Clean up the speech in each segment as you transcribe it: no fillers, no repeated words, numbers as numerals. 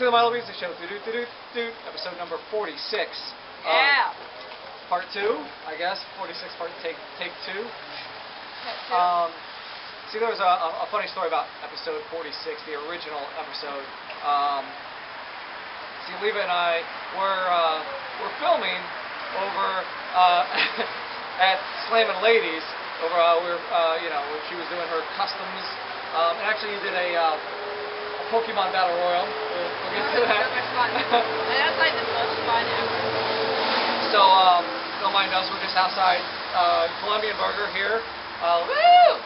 the Milo Beasley Show. Episode number 46. Yeah. Part 2, I guess. 46 part take 2. See, there was a funny story about episode 46, the original episode. See, Leva and I were filming over at Slammin' Ladies. Over when she was doing her customs. And actually, you did a Pokemon Battle Royale. We'll get to that. So much fun. That's like the most fun ever. So, don't mind us. We're just outside Colombian Burger here. Woo!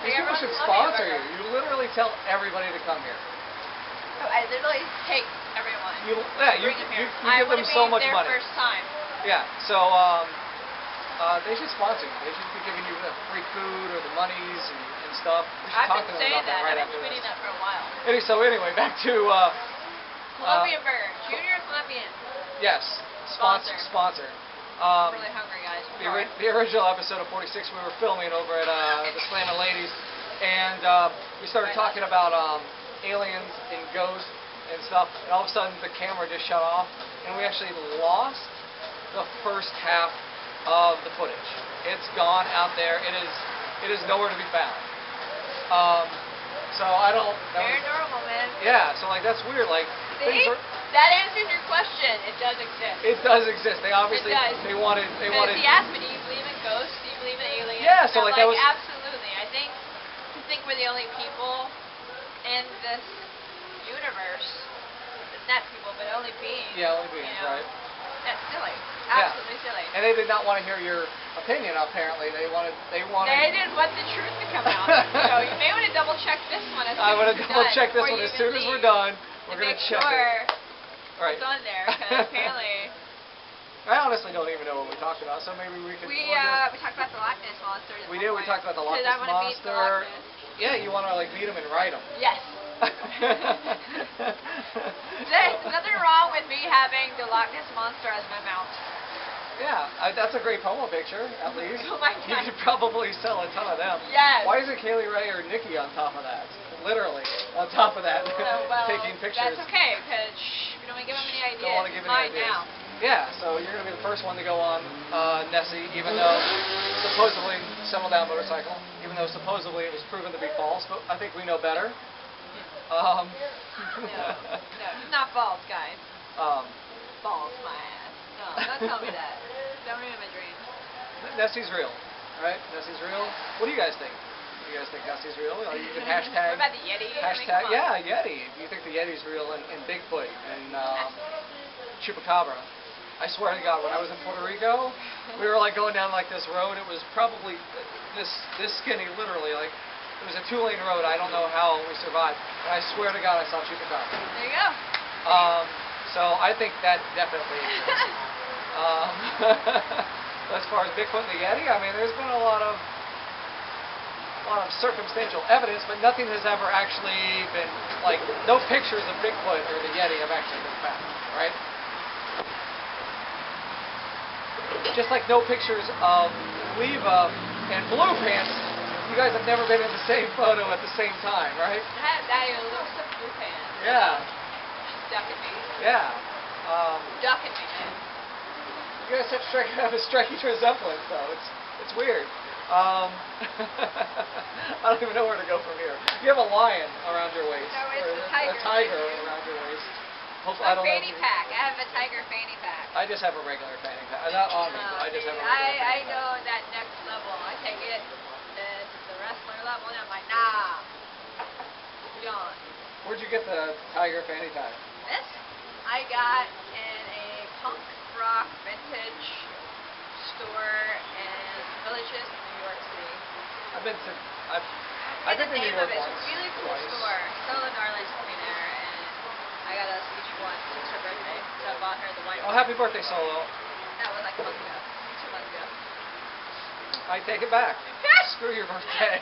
These people should sponsor you. You literally tell everybody to come here. Oh, I literally take everyone. You give them so much money. First time. Yeah. So, they should sponsor you. They should be giving you free food or the monies and stuff. I've been saying that. I've been tweeting that for a while. Anyway, back to Colombian Burger. Junior Colombian. Yes. Sponsor. I'm really hungry, guys. The original episode of 46, we were filming over at the Slammin' Ladies, and we started talking about aliens and ghosts and stuff, and all of a sudden the camera just shut off, and we actually lost the first half of the footage. It's gone out there. It is nowhere to be found. So I don't. Paranormal, man. Yeah. So like that's weird. Like see, that answers your question. It does exist. It does exist. They obviously they wanted. He asked me, do you believe in ghosts? Do you believe in aliens? Yeah. So like that was absolutely. I think we're the only people in this universe. Not people, but only beings. Yeah, only beings, right? That's silly. Absolutely silly. And they did not want to hear your opinion, apparently. They wanted... They didn't want the truth to come out. So you may want to double check this one as soon as I'm going to double check this one as soon as we're done. We're going to check it. All right. It's on there, because apparently... I honestly don't even know what we talked about, so maybe we could... We talked about the Loch Ness Monster. We did. We talked about the Loch Ness Monster. Yeah, you want to like meet him and write him. Yes. There's nothing wrong with me having the Loch Ness Monster as my mount. Yeah, that's a great promo picture, at least. Oh my God. You could probably sell a ton of them. Yes. Why isn't Kaylee Ray or Nikki on top of that? Literally, on top of that, taking pictures. That's okay, because we don't want to give them any ideas. Don't want to give any ideas. Now. Yeah, so you're going to be the first one to go on Nessie, even though supposedly settled down motorcycle, even though supposedly it was proven to be false, but I think we know better. No, it's not false, guys. Balls, my ass. No, don't tell me that. Don't ruin my dreams. Nessie's real, right? Nessie's real. What do you guys think? Do you guys think Nessie's real? You can hashtag. What about the Yeti? Hashtag, yeah, Yeti. Do you think the Yeti's real and Bigfoot and Chupacabra? I swear to God, when I was in Puerto Rico, we were like going down like this road. It was probably this skinny, literally. Like it was a 2-lane road. I don't know how we survived. But I swear to God, I saw Chupacabra. There you go. So I think that definitely exists. As far as Bigfoot and the Yeti, I mean, there's been a lot of circumstantial evidence, but nothing has ever actually been like no pictures of Bigfoot or the Yeti have actually been found, right? Just like no pictures of Leva and Blue Pants. You guys have never been in the same photo at the same time, right? That looks like Blue Pants. Yeah. She's ducking me. Yeah. Ducking me, man. You guys have a striking resemblance, though. It's weird. I don't even know where to go from here. You have a lion around your waist. No, it's a tiger around your waist. Hopefully, I don't fanny pack. I have a tiger fanny pack. I just have a regular fanny pack. Not on me, but I just have a regular fanny pack. I know that next level. I take it to the wrestler level, and I'm like, nah. Yawn. Where'd you get the tiger fanny pack? This I got in a punk rock vintage store in Villages, New York City. I've been to New York once. It's a really cool store. Stella Darling took me there, and I got us each one. It's her birthday, so I bought her the white one. Oh, happy birthday, Solo. That was like a month ago. 2 months ago. I take it back. Screw your birthday.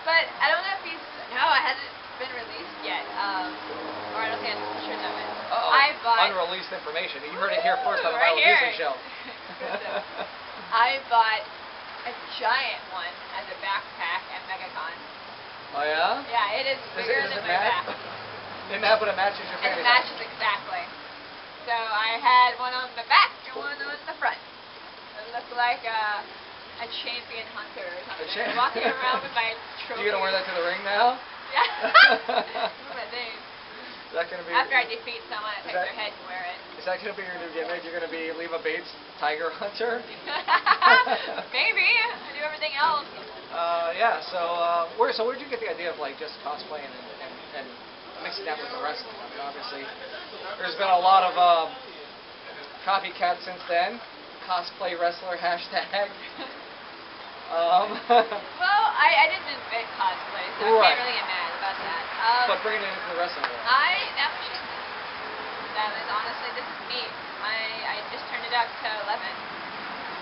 But I don't know if he's... No, it hasn't been released yet. Or I don't think I have pictures of it. I bought... Unreleased information. You heard it here first on the Milo Beasley Show. I bought a giant one as a backpack at MegaCon. Oh, yeah? Yeah, it is bigger than my back. Didn't happen to match your fanny pack. It matches exactly. So I had one on the back and one on the front. It looked like a champion hunter or something. Walking around with my trophy. You gonna wear that to the ring now? Yeah. My thing. Is that gonna be after I defeat someone, I take their head and wear it. Is that gonna be your new gimmick? You're gonna be Leva Bates, tiger hunter? Maybe. I do everything else. Yeah. So where'd you get the idea of like just cosplaying and mixing that with the wrestling? I mean, obviously, there's been a lot of copycats since then. Cosplay wrestler hashtag. Well, I didn't invent cosplay, so I can't really get mad about that. But bringing it into the wrestling world. That was honestly, this is me. I just turned it up to 11.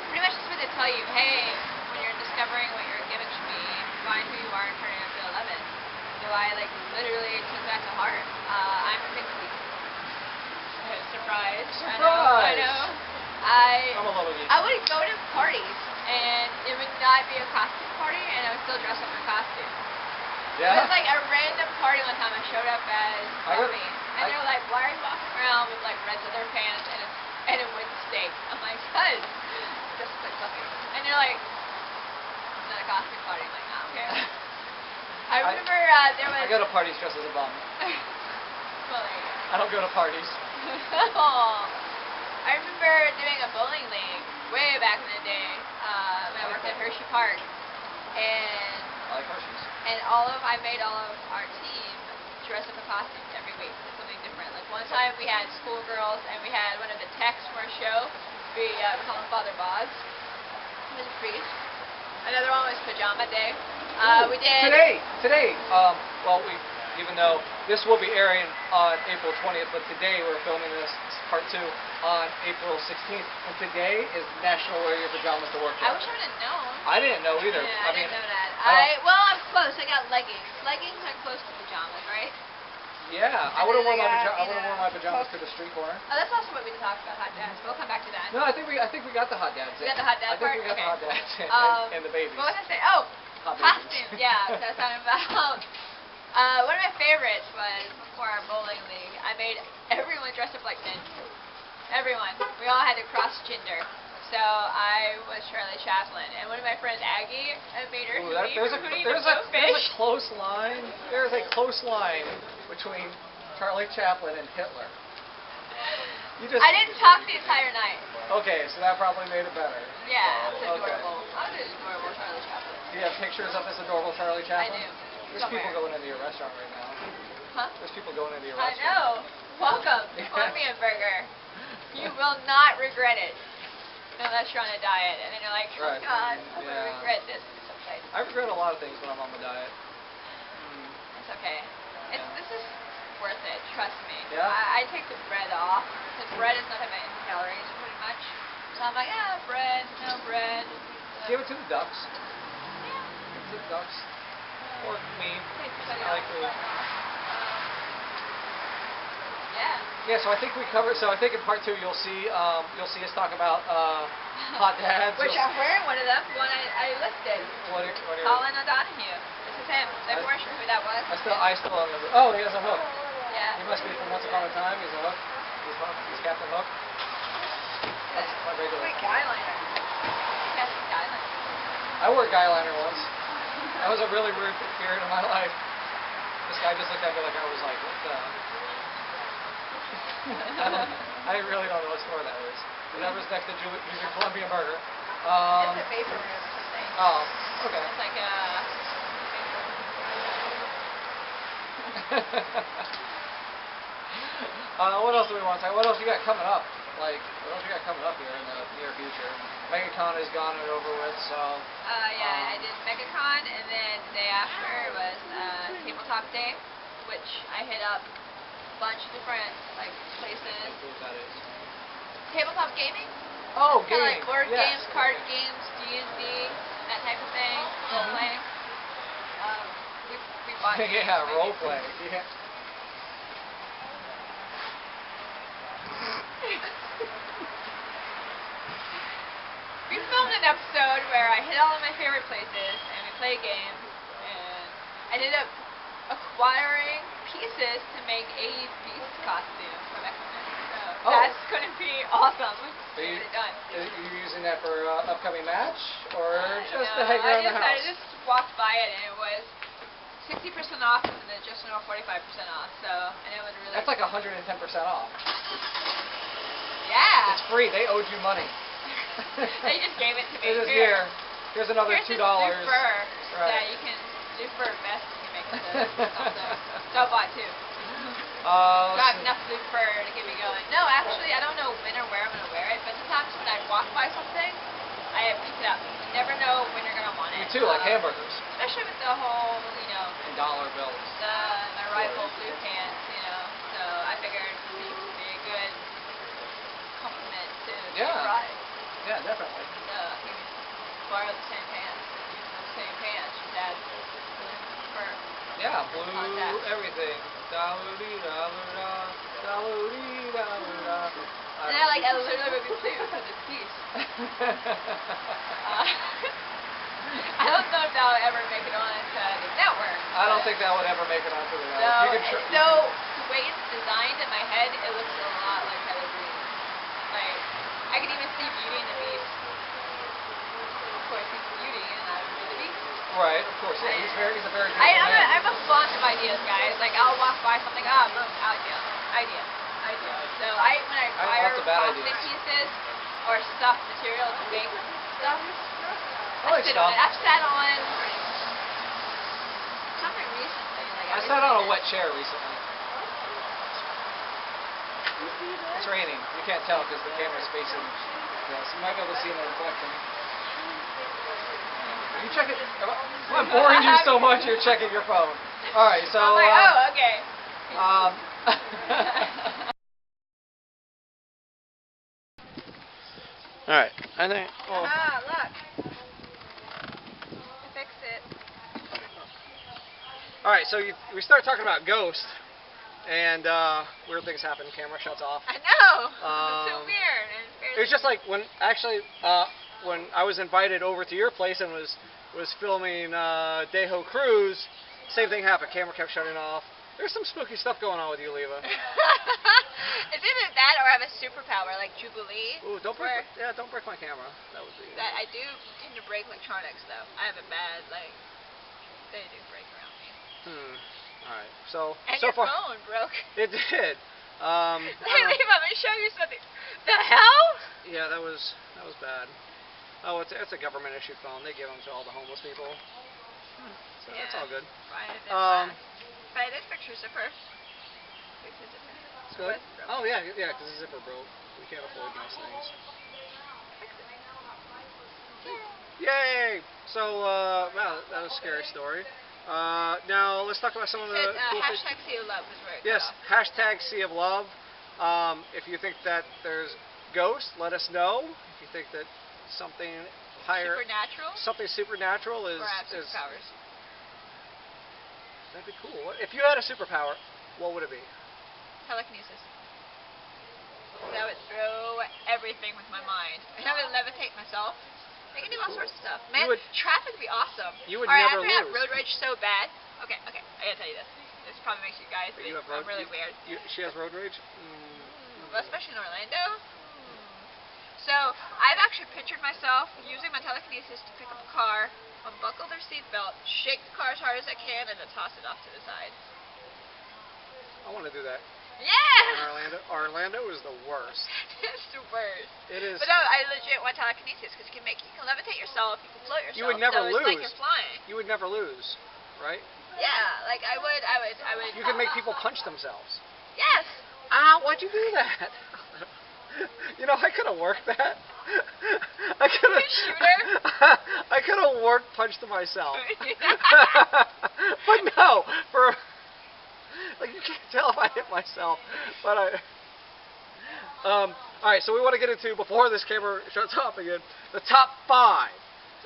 Pretty much just wanted to tell you, hey, when you're discovering what your gimmick should be, find who you are and turn it up to 11. So I literally took that to heart. I'm a pixie. Surprise. I know. I'm a little geek. I would go to parties, and it would not be a costume party, and I would still dress up in costume. Yeah? It was like a random party one time. I showed up as Buffy, and they were like, why are you walking around with like red leather pants and a wooden stake? I'm like, cuz, just like Buffy. And they're like, it's not a costume party. I'm like, I don't care. I remember there was... I go to parties dressed as a bum. Well, there you go. I don't go to parties. I remember doing a bowling league way back in the day when I worked at Hershey Park, and I like Hershey's. And I made all of our team dress up in costumes every week. It's something different. Like one time we had schoolgirls, and we had one of the techs for a show. We called him Father Boz. He was a priest. Another one was pajama day. We did today. Well, even though this will be airing on April 20th, but today we're filming this part 2 on April 16th, and today is National Wear Your Pajamas to Work Day. I wish I would have known. I didn't know either. Yeah, I didn't know that. Well, I'm close. I got leggings. Leggings are close to pajamas, right? Yeah, I would have worn my pajamas to the street corner. Oh, that's also what we talked about, hot dads. We'll come back to that. No, I think we got the hot dads. We got the hot dad part? I think we got the hot dads and the babies. What was I saying? Oh, costumes. Yeah, so I was talking about. One of my favorites was before our bowling league. I made everyone dress up like men. Everyone. We all had to cross gender. So I was Charlie Chaplin, and one of my friends, Aggie, I made her there's a close line. There's a close line between Charlie Chaplin and Hitler. I didn't talk the entire night. Okay, so that probably made it better. Yeah, it's adorable. I was an adorable Charlie Chaplin. Do you have pictures of this adorable Charlie Chaplin? I do. There's people going into your restaurant right now. Huh? There's people going into your I restaurant. know. Welcome. Order me a burger. You will not regret it. Unless you're on a diet, and then you're like, oh God, I'm going to regret this. I regret a lot of things when I'm on the diet. It's okay. This is worth it, trust me. Yeah? I take the bread off, because bread is not having any calories, pretty much. So I'm like, bread, no bread. Give it to the ducks. Yeah. Give it to the ducks. Or me. I like food. Yeah. Yeah, so I think we covered. So I think in part 2 you'll see us talk about hot dads. Which I'm wearing one of them. One I listed. What are Colin O'Donoghue. This is him. They weren't sure who that was. I still don't know. Oh, he has a hook. Yeah. He must be from Once Upon a Time. He's a hook. He's Captain Hook. That's my regular. Wait, guy liner. Captain Guy liner. I wore a guy liner once. That was a really weird period of my life. This guy just looked at me like I was like, what the? I really don't know what store that is. That was next to Junior Colombian Burger. It's a vapor room or something. Oh, okay. It's like a what else do we want to talk? What else you got coming up? Like, what else you got coming up here in the near future? MegaCon is gone and over with, so. I did MegaCon, and then the day after was Tabletop Day, which I hit up a bunch of different places. I don't know what that is. Tabletop gaming? Oh, gaming. Like board yes. games, card games, D&D, that type of thing, role playing. We bought yeah, role play. Yeah. We filmed an episode where I hit all of my favorite places and we played games, and I ended up acquiring pieces to make a Beast costume from X-Men. So Oh. that's going to be awesome. Are you, Get it done. are you using that for upcoming match, or just No, to hang around the I house? just walked by it and it was 60% off and an additional 45% off. So, and it was really. That's like 110% off. Yeah. It's free. They owed you money. They just gave it to me. It is here. Here's another $2. Here's this new fur Right. that you can do for a vest you can make into something. So I bought two. So Let's I have see. enough blue fur to get me going. No, actually, I don't know when or where I'm going to wear it, but sometimes when I walk by something, I pick it up. You never know when you're going to want it. Me too, like hamburgers. Especially with the whole, And dollar bills. my rifle blue pants, So I figured these would be a good compliment to Yeah. the bride. Yeah, definitely. So he can borrow the same pants and use those same pants. Your dad's blue fur. Yeah, blue Contacts. everything. Da-da-dee-da-da-da, da-da-dee-da-da-da. And I literally would be blue for this piece. I don't know if that'll ever make it on to the network. I don't think that would ever make it onto the network. So, You can so the way it's designed in my head, it looks a lot like Tyler Green. Like, I could even see Beauty and the Beast. Of course, he's Beauty, and I would be the Beast. Right, of course. Yeah, he's a very good I'm man. a font of ideas, guys. Like, I'll walk by something, boom, idea. So when I acquire lots of bad costume ideas. pieces or stuff, material to make stuff, I like sit stuff. on it. I've sat on something recently. I sat on a wet chair recently. It's raining. You can't tell because the camera's facing this. You might be able to see in the reflection. You check it. I'm boring you so much. You're checking your phone. All right. So. I'm like, oh, okay. All right. I think. Well, Look. I fixed it. all right. So we started talking about Ghost, and weird things happen. Camera shuts off. I know. It's so weird. It was just like when I was invited over to your place and was filming Deho Cruise, same thing happened. Camera kept shutting off. There's some spooky stuff going on with you, Leva. It's either that or I have a superpower like Jubilee. Ooh, don't break my camera. That would be. That I do tend to break electronics though. I have a bad they do break around me. All right. So And so your far phone broke. it did. Hey, Leva, let me show you something. The hell? Yeah, that was bad. Oh, it's a government issued phone. They give them to all the homeless people. So that's all good. But it is picture zipper. Picture zipper. It's good. Oh yeah, because the zipper broke. We can't afford nice things. Yay! So wow, that was a scary story. Now let's talk about some of the cool things. Hashtag Sea of Love was where it Yes, got off. hashtag Sea of Love. If you think that there's ghosts, let us know. If you think that something higher, something supernatural is, or have superpowers. That'd be cool. If you had a superpower, what would it be? Telekinesis. I would throw everything with my mind. And I would levitate myself. I can do all sorts of stuff. Man, traffic would be awesome. You would Alright, never after I have lose. road rage so bad. Okay, I gotta tell you this. This probably makes you guys think I'm really weird. She has road rage? Well, especially in Orlando. So, I've actually pictured myself using my telekinesis to pick up a car, unbuckle their seatbelt, shake the car as hard as I can, and then toss it off to the side. I want to do that. Yeah! In Orlando is the worst. It's the worst. It is. But no, I legit want telekinesis because you can levitate yourself, you can float yourself. You would never lose. It's like you're flying. You would never lose, right? Yeah, like I would. You could make people punch themselves. Yes. Why'd you do that? You know, I could have worked that. I could have. Shooter. I could have worked punched myself. But no, you can't tell if I hit myself. But all right, so we want to get into, before this camera shuts off again, the top 5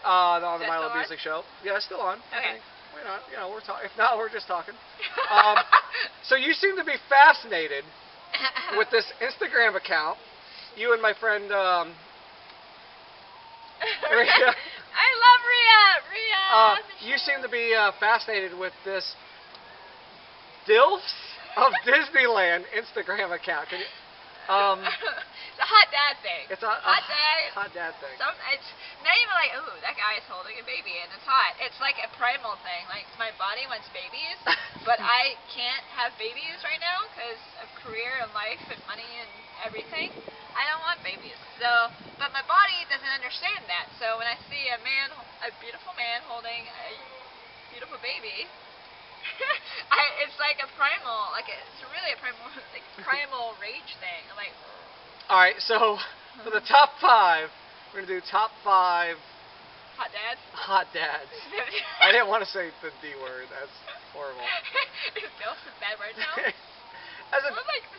on the Milo Beasley Show. Yeah, it's still on. Okay. We're not, we're talking. If not, we're just talking. So you seem to be fascinated with this Instagram account. You and my friend Rhea. I love Rhea. You seem to be fascinated with this Dilfs of Disneyland Instagram account. Can you, It's a hot dad thing. it's a hot dad. hot dad thing. It's not even like, ooh, that guy is holding a baby and it's hot. It's like a primal thing. Like, my body wants babies, but I can't have babies right now because of career and life and money and everything. I don't want babies. So, but my body doesn't understand that. So when I see a beautiful man holding a beautiful baby, it's like a primal, it's really a primal rage thing. I'm like, all right, so for the top 5, we're gonna do top 5 hot dads. Hot dads. I didn't want to say the D word. That's horrible. Is MILF a bad word now?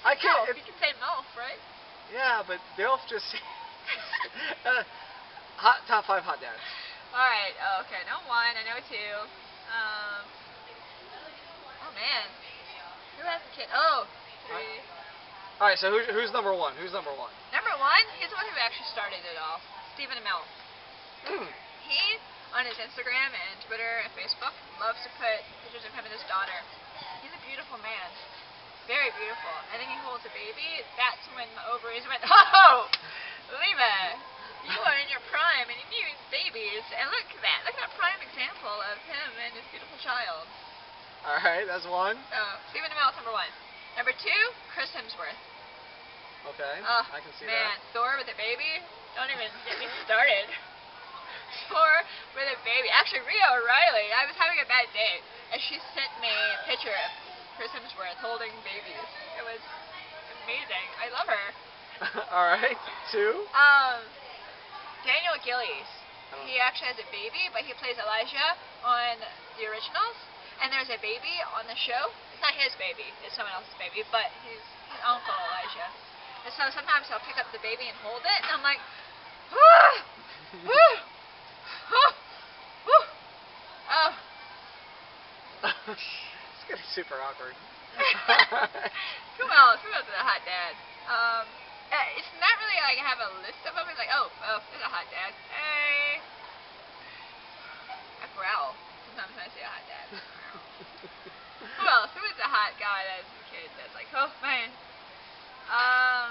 I can't. You can say MILF, right? Yeah, but Dilf just top 5 hot dads. All right. Oh, okay. I know 1. I know 2. Oh man, who has a kid? Oh, 3. All right. So who's number 1? Who's number 1? Number 1. He's the one who actually started it all. Stephen Amell. He, on his Instagram and Twitter and Facebook, loves to put pictures of him and his daughter. He's a beautiful man. Very beautiful. And then he holds a baby. That's when my ovaries went, oh, Leva, you are in your prime and you need babies. And look at that. Look at that prime example of him and his beautiful child. All right, that's 1. Stephen Amell's number 1. Number 2, Chris Hemsworth. Okay, Oh, I can see man, that. Thor with a baby? Don't even get me started. Thor with a baby. Actually, Rhea O'Reilly, I was having a bad day, and she sent me a picture of Chris Hemsworth holding babies. It was amazing. I love her. All right, 2. Daniel Gillies. He actually has a baby, but he plays Elijah on the originals. And there's a baby on the show. It's not his baby. It's someone else's baby, but his uncle Elijah. And so sometimes he'll pick up the baby and hold it, and I'm like, whoo, whoo, whoo, whoo. Oh. It's getting super awkward. Who else? Who else is a hot dad? It's not really like I have a list of them. It's like, oh, there's a hot dad. Hey. I growl sometimes when I see a hot dad. Who else? Who is a hot guy that's a kid that's like, oh man. I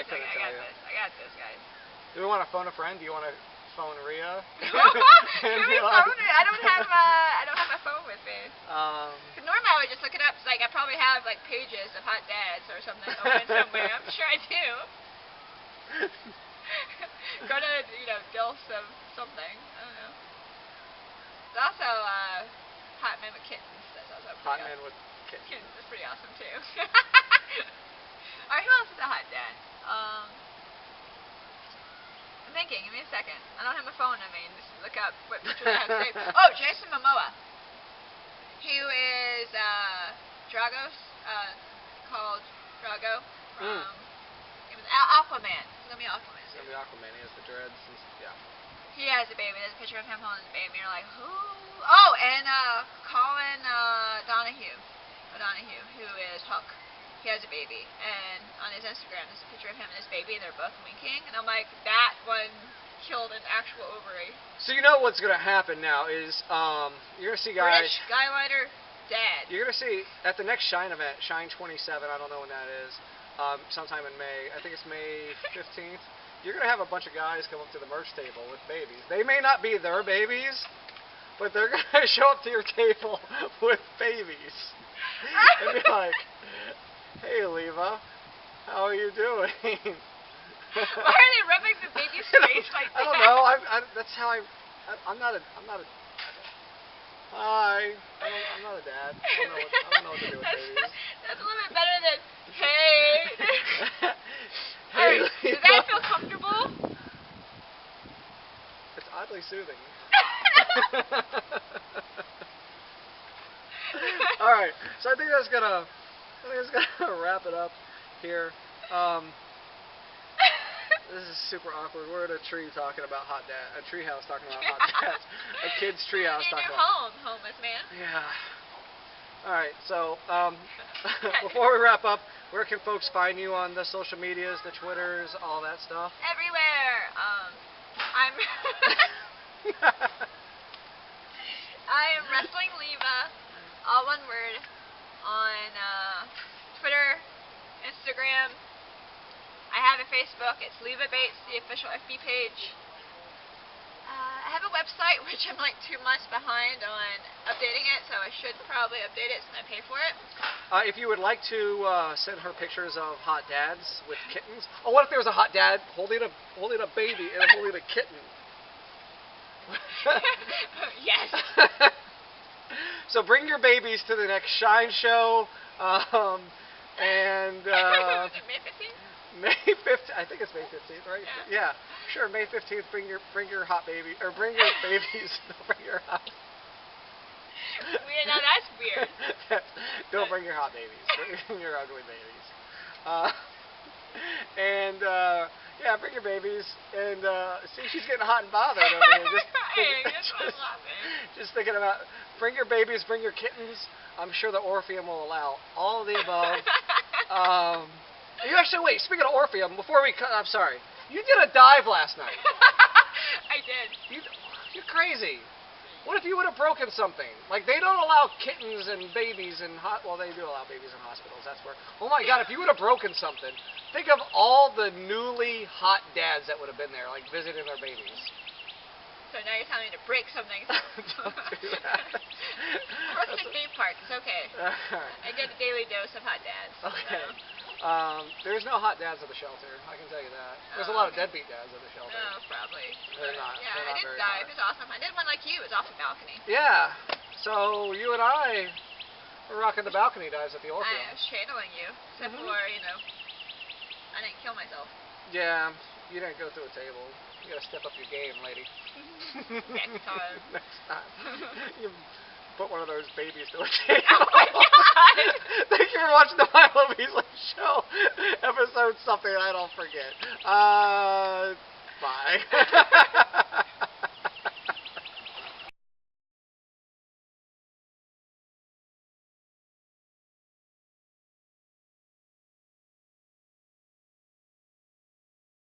couldn't tell you. I got this, guys. Do we want to phone a friend? Do you want to phone Rhea? Can we phone it? I don't have my phone with me. Normally I would just look it up. It's like I probably have like pages of hot dads or something open somewhere. I'm sure I do. Go to Dilfs of something. I don't know. There's also hot men with kittens. That's also Hot pretty men with kittens. Kittens is pretty awesome too. Alright, who else is a hot dad? I'm thinking. Give me a second. I don't have my phone. Just look up what pictures I have saved. Oh, Jason Momoa. He is Dragos, called Drago from. It was Aquaman. It's gonna be Aquaman. It's gonna be Aquaman. He has the dreads. Yeah. He has a baby. There's a picture of him holding his baby. You're like, who? Oh, and Colin O'Donoghue, who is Hulk. He has a baby, and on his Instagram there's a picture of him and his baby, and they're both winking, and I'm like, that one killed an actual ovary. So you know what's gonna happen now is you're gonna see guys. British Skylighter dad. You're gonna see at the next Shine event, Shine 27. I don't know when that is. Sometime in May. I think it's May 15th. You're gonna have a bunch of guys come up to the merch table with babies. They may not be their babies, but they're gonna show up to your table with babies and be like, "Hey, Leva, how are you doing?" Why are they rubbing the baby's face like that? I don't know. That's how I'm not a. Hi. I'm not a dad. I don't know what to do with babies. That's a little bit better than hey. Hey, does that feel comfortable? It's oddly soothing. All right, so I think that's gonna wrap it up here. This is super awkward. We're at a tree talking about a treehouse talking about hot dads. A kid's treehouse talking about. In your home, homeless man. Yeah. All right, so before we wrap up, where can folks find you on the social medias, the Twitters, all that stuff? Everywhere. I'm I am Wrestling Leva, all one word, on Twitter, Instagram. I have a Facebook. It's Leva Bates, the official FB page. I have a website, which I'm like 2 months behind on updating it, so I should probably update it since I pay for it. If you would like to send her pictures of hot dads with kittens. Oh, what if there was a hot dad holding a baby and holding a kitten? Yes. So bring your babies to the next Shine Show, and Was it May 15th? May 15th. I think it's May 15th, right? Yeah. Sure. May 15th. Bring your hot baby, or bring your babies. Don't bring your hot. Weird. Now that's weird. Don't bring your hot babies. Bring your ugly babies. Yeah, bring your babies. And see, she's getting hot and bothered over here. Just thinking about bring your babies, bring your kittens. I'm sure the Orpheum will allow all of the above. You actually, wait, speaking of Orpheum, before we cut, I'm sorry. You did a dive last night. I did. You're crazy. What if you would have broken something? Like, they don't allow kittens and babies in well, they do allow babies in hospitals. That's where, oh my God, if you would have broken something, think of all the newly hot dads that would have been there, like, visiting their babies. So now you're telling me to break something. Don't do that. Work in a theme park. It's okay. I get a daily dose of hot dads. Okay. So. There's no hot dads at the shelter. I can tell you that. There's a lot of deadbeat dads at the shelter. No, probably. They're not. Yeah, they're not I did very dive. hot. It was awesome. I did one like you. It was off the balcony. Yeah. So you and I were rocking the balcony dives at the Orpheum. I was channeling you, except for, I didn't kill myself. Yeah. You didn't go through a table. You gotta step up your game, lady. Next time. Next time. You put one of those babies to a table. Oh my God! Thank you for watching the Milo Beasley Show, episode something I don't forget. Bye.